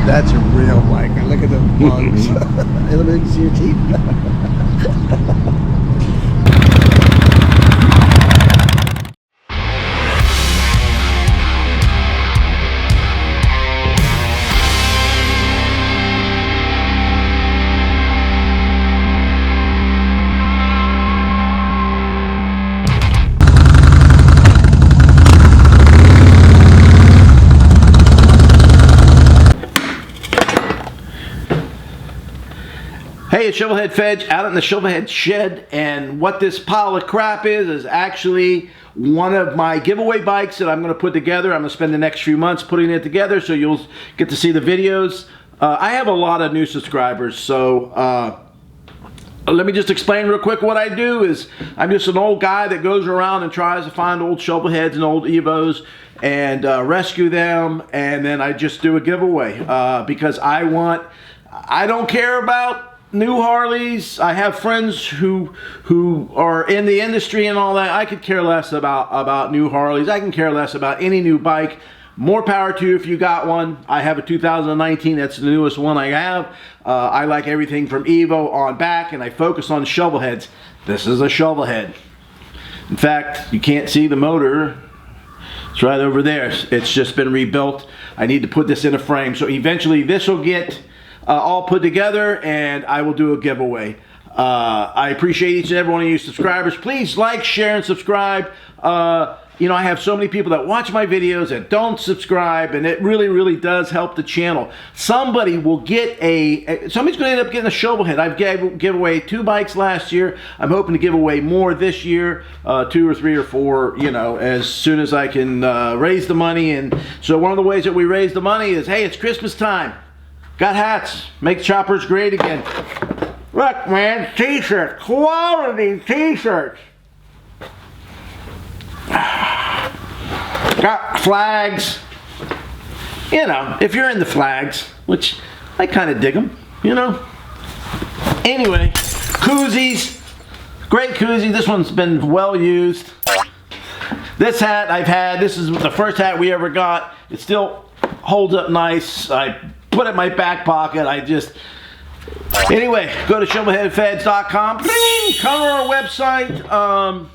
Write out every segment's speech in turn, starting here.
That's a real biker. Look at the bugs. Let me see your teeth. Hey, it's Shovelhead Fedge out in the Shovelhead shed, and what this pile of crap is actually one of my giveaway bikes that I'm going to put together. I'm going to spend the next few months putting it together, so you'll get to see the videos. I have a lot of new subscribers, so let me just explain real quick what I do. Is I'm just an old guy that goes around and tries to find old Shovelheads and old Evos and rescue them, and then I just do a giveaway because I don't care about new Harleys. I have friends who are in the industry and all that. I could care less about new Harleys. I can care less about any new bike. More power to you if you got one. I have a 2019. That's the newest one I have. I like everything from Evo on back, and I focus on Shovelheads. This is a Shovelhead. In fact, you can't see the motor. It's right over there. It's just been rebuilt. I need to put this in a frame. So eventually this will get all put together, and I will do a giveaway. I appreciate each and every one of you subscribers. Please like, share, and subscribe. You know, I have so many people that watch my videos that don't subscribe, and it really, really does help the channel. Somebody will get somebody's going to end up getting a Shovelhead. I've given away 2 bikes last year. I'm hoping to give away more this year, 2 or 3 or 4, you know, as soon as I can raise the money. And so one of the ways that we raise the money is, hey, it's Christmas time. Got hats. Make choppers great again. Look, man, t-shirts. Quality t-shirts. Got flags. You know, if you're into flags, which I kind of dig them, you know. Anyway, koozies. Great koozie. This one's been well used. This hat I've had. This is the first hat we ever got. It still holds up nice. I put it in my back pocket. Anyway, go to shovelheadfeds.com. Come to our website.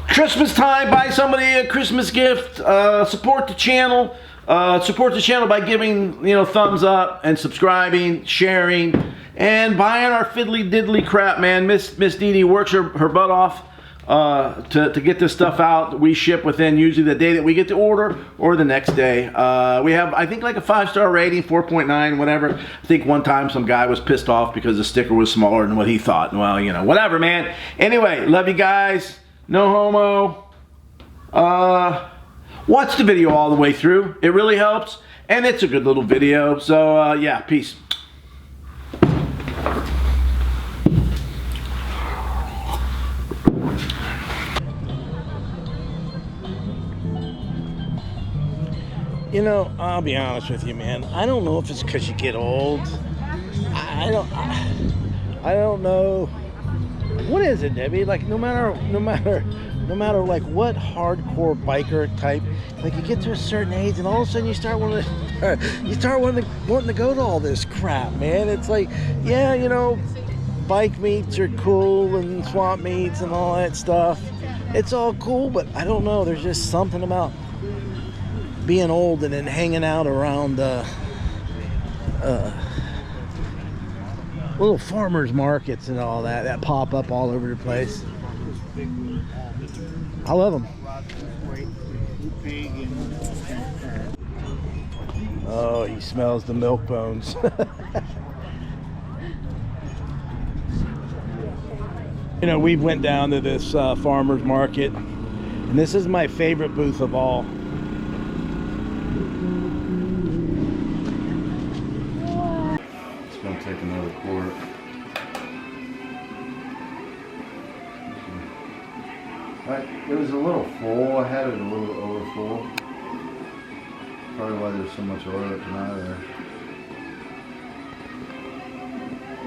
Christmas time, buy somebody a Christmas gift. Support the channel. Support the channel by giving, you know, thumbs up and subscribing, sharing, and buying our fiddly diddly crap, man. Miss Dee Dee works her butt off to get this stuff out. We ship within usually the day that we get the order or the next day. We have, I think, like a 5-star rating, 4.9, whatever. I think one time some guy was pissed off because the sticker was smaller than what he thought. Well, you know, whatever, man. Anyway, love you guys. No homo. Watch the video all the way through. It really helps, and it's a good little video. So yeah, peace. You know, I'll be honest with you, man. I don't know if it's because you get old. I don't know. What is it, Debbie? Like, no matter like what hardcore biker type, like you get to a certain age, and all of a sudden you start wanting to go to all this crap, man. It's like, yeah, you know, bike meets are cool and swamp meets and all that stuff. It's all cool, but I don't know. There's just something about being old and then hanging out around little farmers markets and all that pop up all over the place. I love them. Oh, he smells the milk bones. You know, we went down to this farmers market, and this is my favorite booth of all. Take another quart. It was a little full. I had it a little over full. Probably why there's so much oil that came out of there.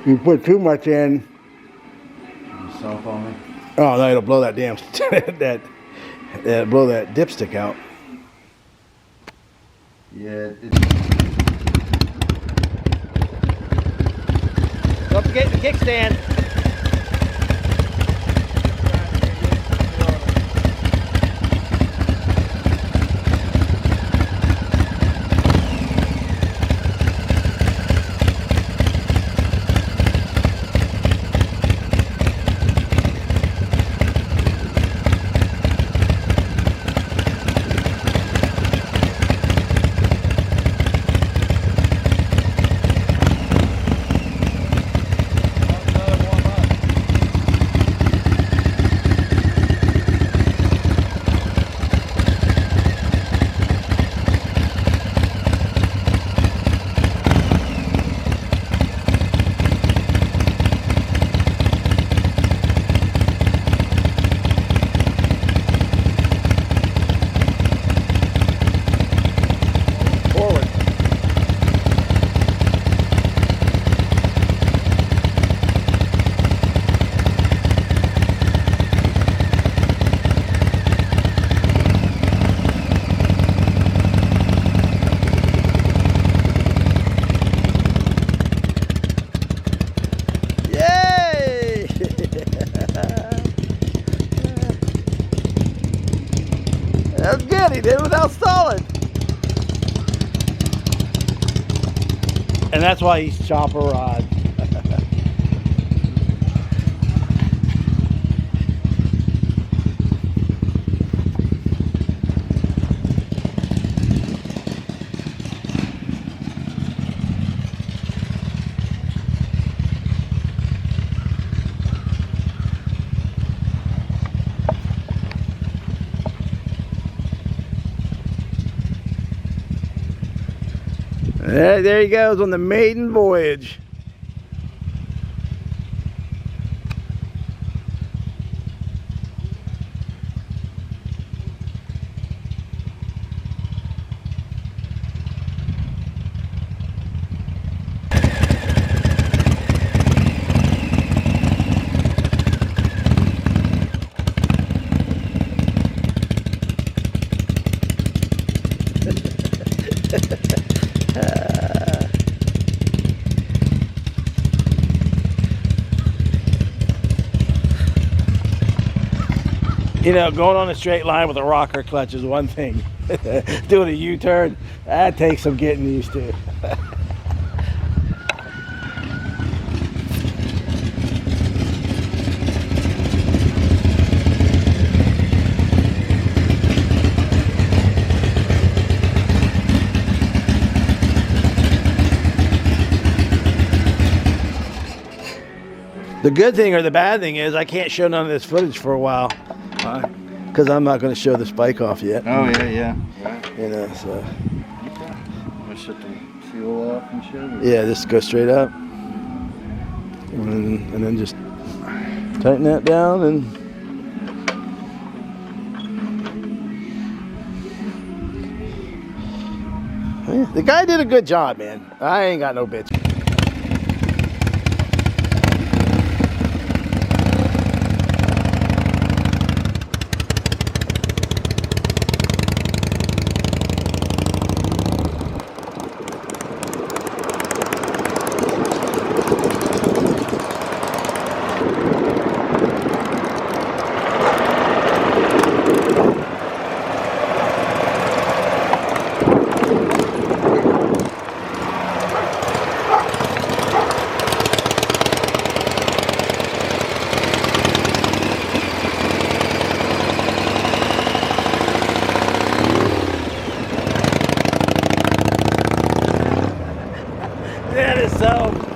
You put too much in. You stomp on me? Oh no, it'll blow that damn blow that dipstick out. Yeah, forgetting the kickstand. That's good, he did it without stalling. And that's why he's chopper rod. There he goes on the maiden voyage. You know, going on a straight line with a rocker clutch is one thing. Doing a U-turn, that takes some getting used to. The good thing or the bad thing is I can't show none of this footage for a while. Because I'm not going to show the spike off yet. Oh, yeah. Right. You know, so. Okay. I'm going to shut the fuel off and shit? Yeah, just go straight up. And then just tighten that down and. Yeah, the guy did a good job, man. I ain't got no bitch. That is so